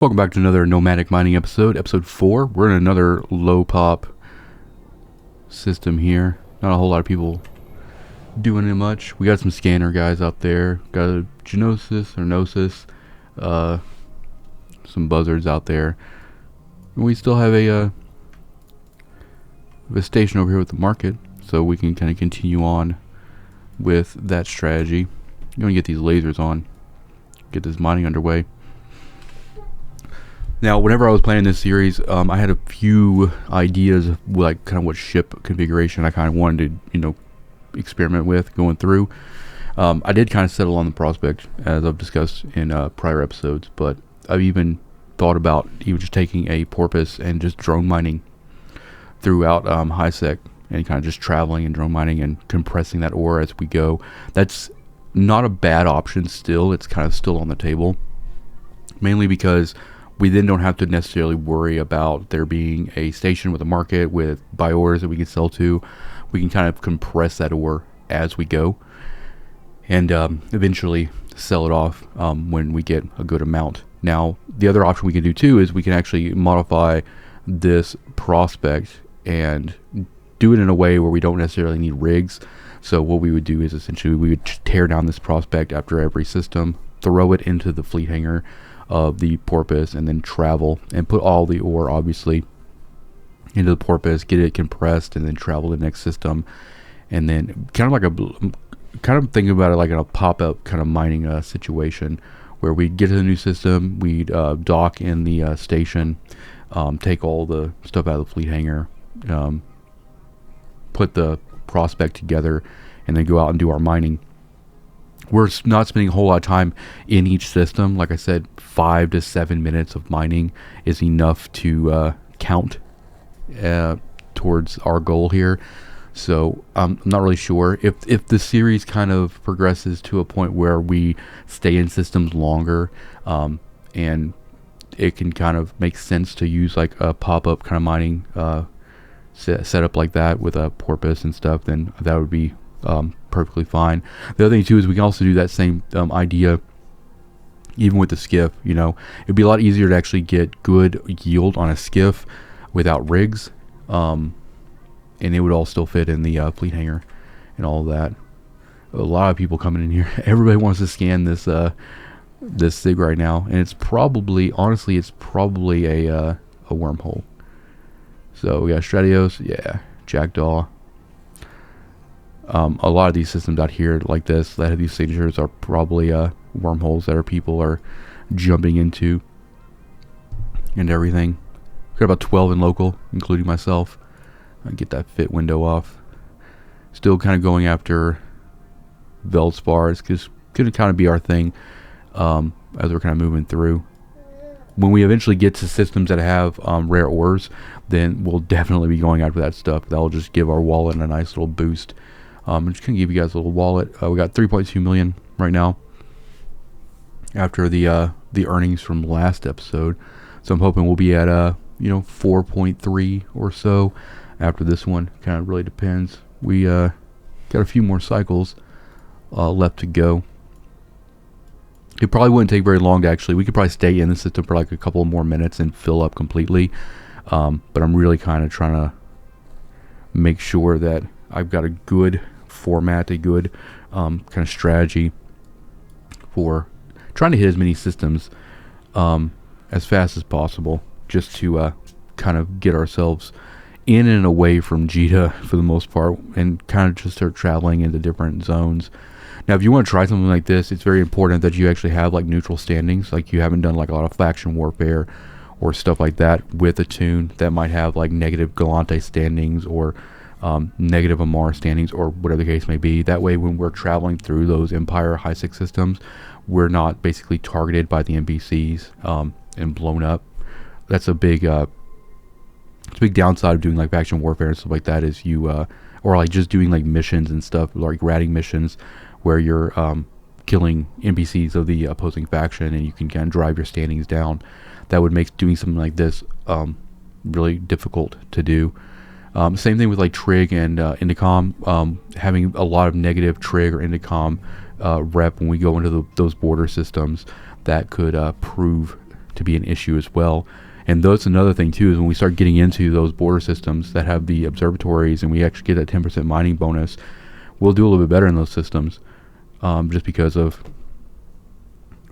Welcome back to another Nomadic mining episode 4. We're in another low pop system here. Not a whole lot of people doing it much. We got some scanner guys out there. Got a Genosis or Gnosis. Some buzzards out there. And we still have a station over here with the market. So we can kind of continue on with that strategy. You want to get these lasers on. Get this mining underway. Now, whenever I was planning this series, I had a few ideas of like kind of what ship configuration I kind of wanted to, experiment with going through. I did kind of settle on the Prospect, as I've discussed in prior episodes, but I've even thought about even just taking a Porpoise and just drone mining throughout HiSec and kind of just traveling and drone mining and compressing that ore as we go. That's not a bad option still. It's kind of still on the table, mainly because we then don't have to necessarily worry about there being a station with a market with buy ores that we can sell to. We can kind of compress that ore as we go and eventually sell it off when we get a good amount. Now, the other option we can do too is we can actually modify this Prospect and do it in a way where we don't necessarily need rigs. So what we would do is essentially we would tear down this Prospect after every system, throw it into the fleet hangar of the Porpoise, and then travel and put all the ore obviously into the Porpoise, get it compressed, and then travel to the next system. And then kind of thinking about it like in a pop-up kind of mining situation where we'd get to the new system, we'd dock in the station, take all the stuff out of the fleet hangar, put the Prospect together, and then go out and do our mining. We're not spending a whole lot of time in each system. Like I said, 5 to 7 minutes of mining is enough to count towards our goal here. So I'm not really sure if the series kind of progresses to a point where we stay in systems longer, and it can kind of make sense to use like a pop-up kind of mining setup like that with a Porpoise and stuff, then that would be perfectly fine. The other thing too is we can also do that same idea even with the skiff. It'd be a lot easier to actually get good yield on a skiff without rigs, and it would all still fit in the fleet hangar and all of that. A lot of people coming in here. Everybody wants to scan this this SIG right now, and it's probably a wormhole. So we got Stratios, yeah, Jackdaw. A lot of these systems out here like this that have these signatures are probably wormholes that people are jumping into and everything. Got about 12 in local, including myself. I get that fit window off. Still kind of going after Veldspars because it's going to kind of be our thing as we're kind of moving through. When we eventually get to systems that have rare ores, then we'll definitely be going after that stuff. That'll just give our wallet a nice little boost. I'm just going to give you guys a little wallet. We got 3.2 million right now after the earnings from last episode. So I'm hoping we'll be at 4.3 or so after this one. Kind of really depends. We got a few more cycles left to go. It probably wouldn't take very long to actually. We could probably stay in the system for like a couple of more minutes and fill up completely. But I'm really kind of trying to make sure that I've got a good format, a good kind of strategy for trying to hit as many systems as fast as possible, just to kind of get ourselves in and away from JITA for the most part, and kind of just start traveling into different zones. Now, if you want to try something like this, it's very important that you actually have like neutral standings, like you haven't done like a lot of faction warfare or stuff like that with a tune that might have like negative Galante standings or negative Amar standings or whatever the case may be. That way, when we're traveling through those Empire HiSec systems, we're not basically targeted by the NPCs and blown up. That's a big downside of doing like faction warfare and stuff like that is you or like just doing like missions and stuff, like ratting missions where you're killing NPCs of the opposing faction and you can kind of drive your standings down. That would make doing something like this really difficult to do. Same thing with like Trig and Indicom, having a lot of negative Trig or Indicom rep when we go into those border systems, that could prove to be an issue as well. And that's another thing too, is when we start getting into those border systems that have the observatories and we actually get that 10% mining bonus, we'll do a little bit better in those systems, just because of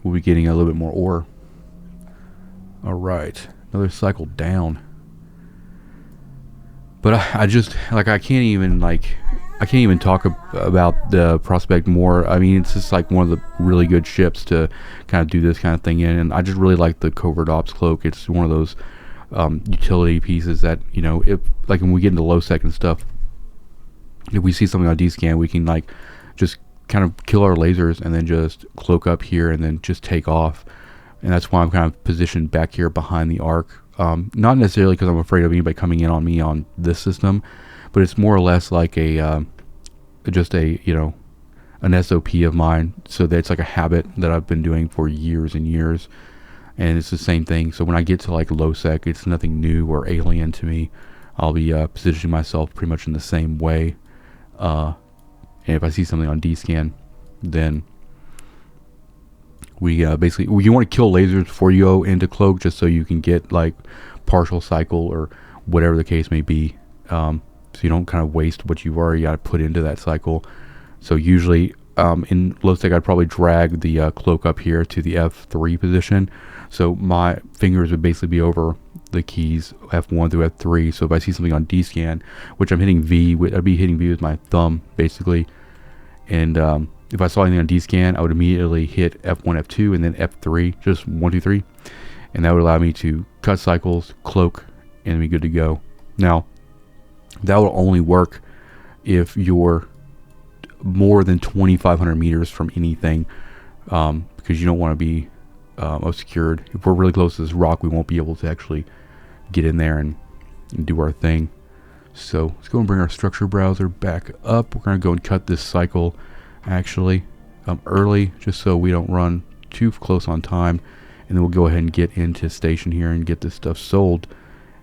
we'll be getting a little bit more ore. All right, another cycle down. But I just I can't even talk about the prospect more. I mean, it's just like one of the really good ships to kind of do this kind of thing in, and I just really like the covert ops cloak. It's one of those utility pieces that, you know, if like when we get into low sec and stuff, if we see something on D-scan, we can like just kind of kill our lasers and then just cloak up here and then just take off. And that's why I'm kind of positioned back here behind the arc. Not necessarily because I'm afraid of anybody coming in on me on this system, but it's more or less like a just a, you know, an SOP of mine. So that's like a habit that I've been doing for years and years, and it's the same thing. So when I get to like low sec, it's nothing new or alien to me. I'll be positioning myself pretty much in the same way. And if I see something on D-scan, then we basically, you want to kill lasers before you go into cloak, just so you can get like partial cycle or whatever the case may be, so you don't kind of waste what you've already got to put into that cycle. So usually in low sec, I'd probably drag the cloak up here to the F3 position, so my fingers would basically be over the keys F1 through F3. So if I see something on D-scan, which I'm hitting V, I'd be hitting V with my thumb basically, and if I saw anything on D-scan, I would immediately hit F1, F2, and then F3, just 1, 2, 3, and that would allow me to cut cycles, cloak, and be good to go. Now, that will only work if you're more than 2,500 meters from anything, because you don't want to be obscured. If we're really close to this rock, we won't be able to actually get in there and do our thing. So let's go and bring our structure browser back up. We're going to go and cut this cycle actually early, just so we don't run too close on time, and then we'll go ahead and get into station here and get this stuff sold,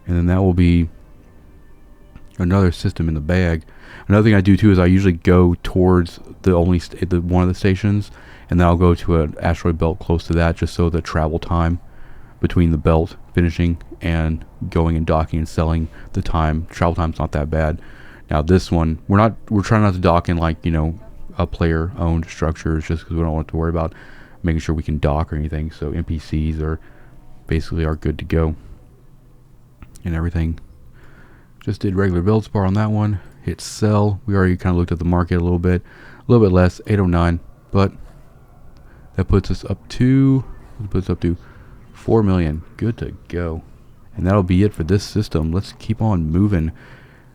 and then that will be another system in the bag. Another thing I do too is I usually go towards the one of the stations, and then I'll go to an asteroid belt close to that, just so the travel time between the belt finishing and going and docking and selling, the travel time's not that bad. Now this one, we're trying not to dock in like, you know, a player owned structures, just because we don't want to worry about making sure we can dock or anything. So NPCs are good to go and everything. Just did regular build spar on that one, hit sell. We already kind of looked at the market a little bit less, 809, but that puts us up to 4 million. Good to go. And that'll be it for this system. Let's keep on moving.